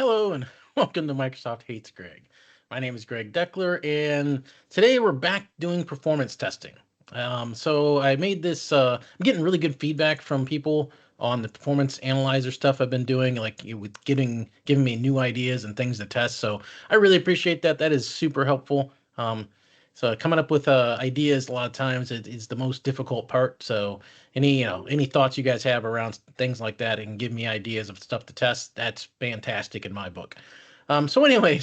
Hello and welcome to Microsoft Hates Greg. My name is Greg Deckler, and today we're back doing performance testing. So I made this. I'm getting really good feedback from people on the performance analyzer stuff I've been doing, like with giving me new ideas and things to test. So I really appreciate that. That is super helpful. So coming up with ideas a lot of times is the most difficult part. So any thoughts you guys have around things like that and give me ideas of stuff to test, that's fantastic in my book. So anyway,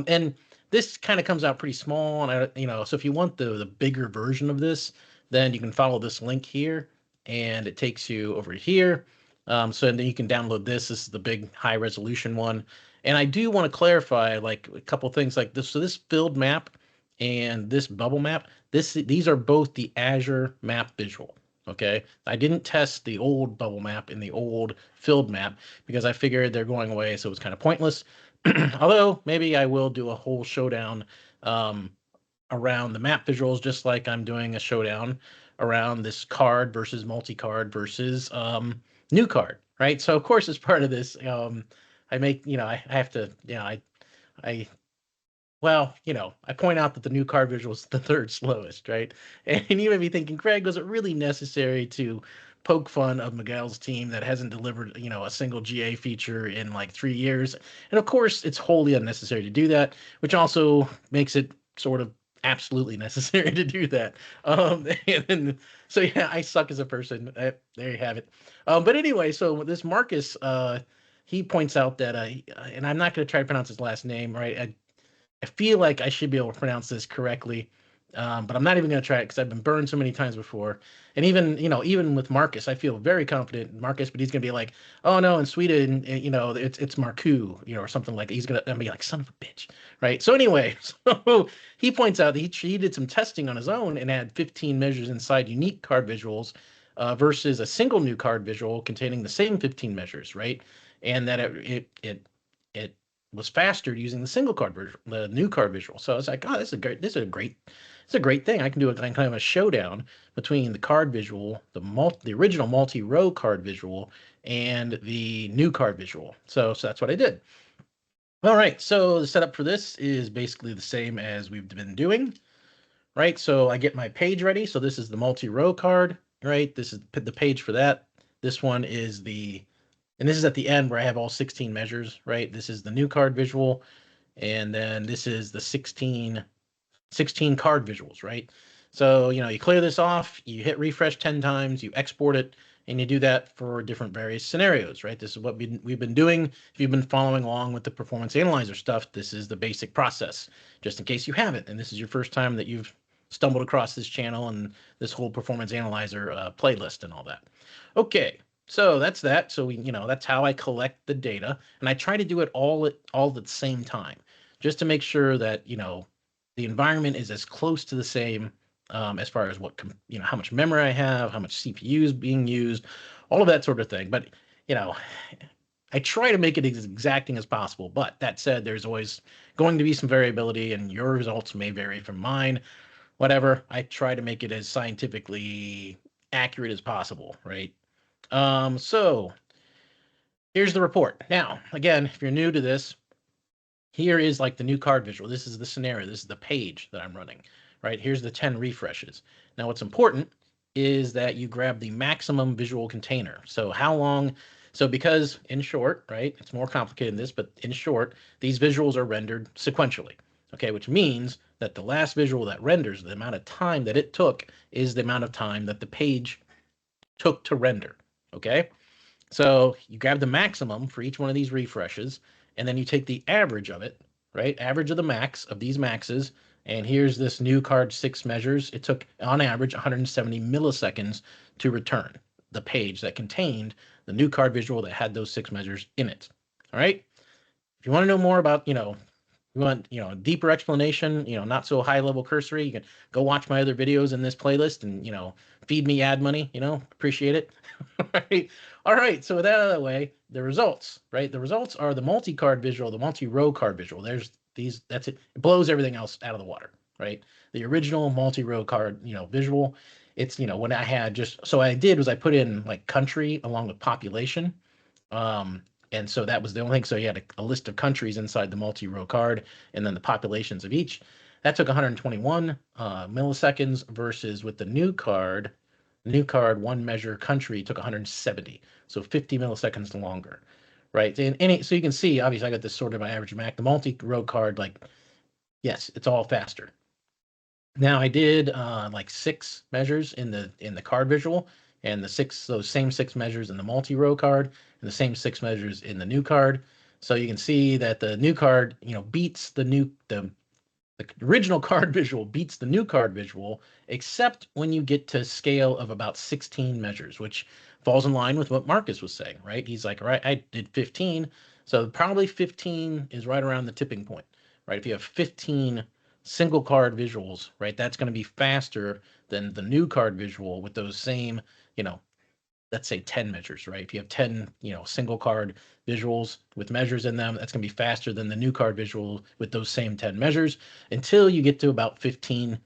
and this kind of comes out pretty small, and so if you want the bigger version of this, then you can follow this link here, and it takes you over here. So then you can download this. This is the big high resolution one, and I do want to clarify like a couple things like this. So this filled map and this bubble map, these are both the Azure map visual. Okay, I didn't test the old bubble map and the old filled map because I figured they're going away, so it was kind of pointless. Although maybe I will do a whole showdown um, around the map visuals, just like I'm doing a showdown around this card versus multi-card versus new card, right? So of course, as part of this, I make I have to I I point out that the new card visual is the third slowest, right? And you may be thinking, Greg, was it really necessary to poke fun of Miguel's team that hasn't delivered, a single GA feature in like 3 years? And of course, it's wholly unnecessary to do that, which also makes it sort of absolutely necessary to do that. And so yeah, I suck as a person. There you have it. But anyway, so this Marcus, he points out that, and I'm not going to try to pronounce his last name, right? I feel like I should be able to pronounce this correctly, but I'm not even going to try it because I've been burned so many times before. And even with Marcus, I feel very confident in Marcus, but he's going to be like, "Oh no, in Sweden, it's Marku, or something like that." He's going to be like, "Son of a bitch," right? So anyway, so he points out that he did some testing on his own and had 15 measures inside unique card visuals versus a single new card visual containing the same 15 measures, right? And that it was faster using the single card visual, the new card visual. So I was like, oh, this is a great thing. I can do a kind of a showdown between the card visual, the original multi-row card visual, and the new card visual. So that's what I did. All right, so the setup for this is basically the same as we've been doing, right? So I get my page ready. So this is the multi-row card, right? This is the page for that. This one is and this is at the end where I have all 16 measures, right? This is the new card visual, and then this is the 16 card visuals, right? So, you clear this off, you hit refresh 10 times, you export it, and you do that for different various scenarios, right? This is what we've been doing. If you've been following along with the performance analyzer stuff, this is the basic process, just in case you haven't, and this is your first time that you've stumbled across this channel and this whole performance analyzer playlist and all that. Okay, so that's that. So that's how I collect the data, and I try to do it all at the same time, just to make sure that the environment is as close to the same as far as how much memory I have, how much CPU is being used, all of that sort of thing. But you know, I try to make it as exacting as possible. But that said, there's always going to be some variability, and your results may vary from mine. Whatever. I try to make it as scientifically accurate as possible, right? So here's the report. Now, again, if you're new to this, here is like the new card visual. This is the scenario. This is the page that I'm running, right? Here's the 10 refreshes. Now, what's important is that you grab the maximum visual container. So because in short, right, it's more complicated than this, but in short, these visuals are rendered sequentially, okay, which means that the last visual that renders, the amount of time that it took, is the amount of time that the page took to render, okay? So you grab the maximum for each one of these refreshes, and then you take the average of it, right? Average of the max of these maxes. And here's this new card 6 measures. It took, on average, 170 milliseconds to return the page that contained the new card visual that had those 6 measures in it. All right. If you want to know more about, you want, a deeper explanation, not so high level cursory, you can go watch my other videos in this playlist and, feed me ad money, appreciate it. All right. All right. So with that out of the way, the results, right? The results are the multi-card visual, the multi-row card visual. There's that's it. It blows everything else out of the water, right? The original multi-row card, visual. It's, what I had just, so what I did was I put in like country along with population. And so that was the only thing. So you had a list of countries inside the multi-row card, and then the populations of each. That took 121 milliseconds versus with the new card one measure country took 170, so 50 milliseconds longer, right? And so you can see, obviously, I got this sorted by average Mac. The multi-row card, like, yes, it's all faster. Now I did like 6 measures in the card visual, and those same 6 measures in the multi-row card, and the same 6 measures in the new card. So you can see that the new card, beats the original card visual beats the new card visual, except when you get to scale of about 16 measures, which falls in line with what Marcus was saying, right? He's like, all right, I did 15. So probably 15 is right around the tipping point, right? If you have 15 single card visuals, right, that's going to be faster than the new card visual with those same, you know, let's say 10 measures, right? If you have 10, single card visuals with measures in them, that's going to be faster than the new card visual with those same 10 measures until you get to about 15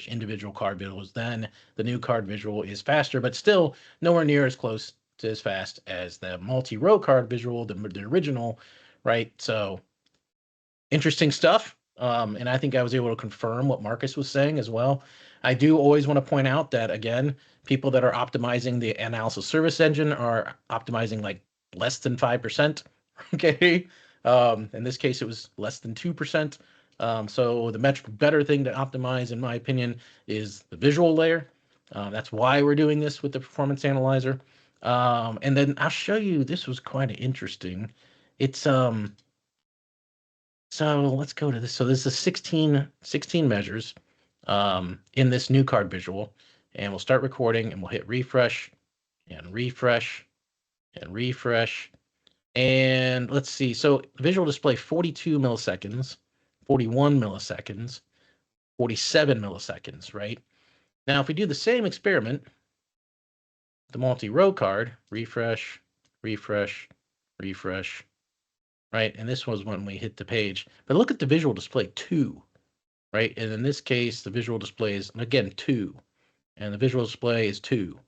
individual card visuals. Then the new card visual is faster, but still nowhere near as close to as fast as the multi-row card visual, the original, right? So interesting stuff. And I think I was able to confirm what Marcus was saying as well. I do always want to point out that, again, people that are optimizing the analysis service engine are optimizing like less than 5%. Okay. In this case, it was less than 2%. So the much better thing to optimize, in my opinion, is the visual layer. That's why we're doing this with the performance analyzer. And then I'll show you, this was quite interesting. It's so let's go to this. So this is 16 measures in this new card visual. And we'll start recording and we'll hit refresh and refresh and refresh. And let's see. So visual display 42 milliseconds, 41 milliseconds, 47 milliseconds, right? Now, if we do the same experiment, the multi-row card, refresh, refresh, refresh, right? And this was when we hit the page. But look at the visual display 2. Right? And in this case, the visual display is, again, 2. And the visual display is 2.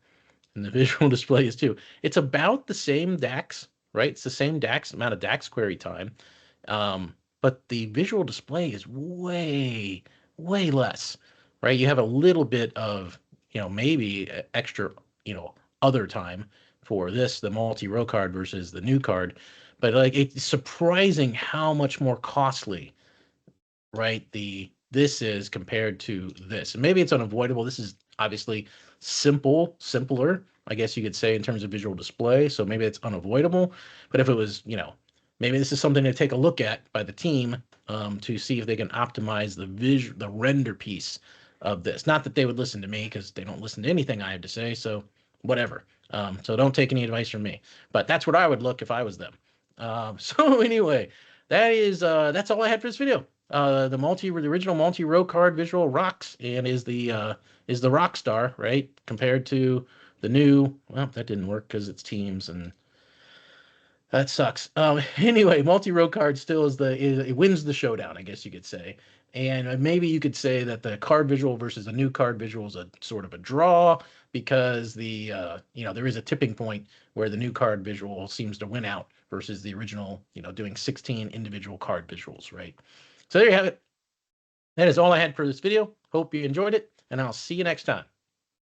And the visual display is 2. It's about the same DAX, right? It's the same DAX amount of DAX query time. But the visual display is way, way less, right? You have a little bit of, maybe extra, other time for this, the multi-row card versus the new card. But like, it's surprising how much more costly, right, this is compared to this. And maybe it's unavoidable. This is obviously simpler, I guess you could say, in terms of visual display. So maybe it's unavoidable. But if it was, maybe this is something to take a look at by the team, to see if they can optimize the render piece of this. Not that they would listen to me, because they don't listen to anything I have to say. So whatever. So don't take any advice from me. But that's what I would look if I was them. So anyway, that's all I had for this video. The original multi-row card visual rocks, and is the rock star, right? Compared to the new, well, that didn't work because it's Teams, and that sucks. Anyway, multi-row card still it wins the showdown, I guess you could say. And maybe you could say that the card visual versus the new card visual is a sort of a draw, because there is a tipping point where the new card visual seems to win out versus the original, doing 16 individual card visuals, right? So there you have it. That is all I had for this video. Hope you enjoyed it, and I'll see you next time.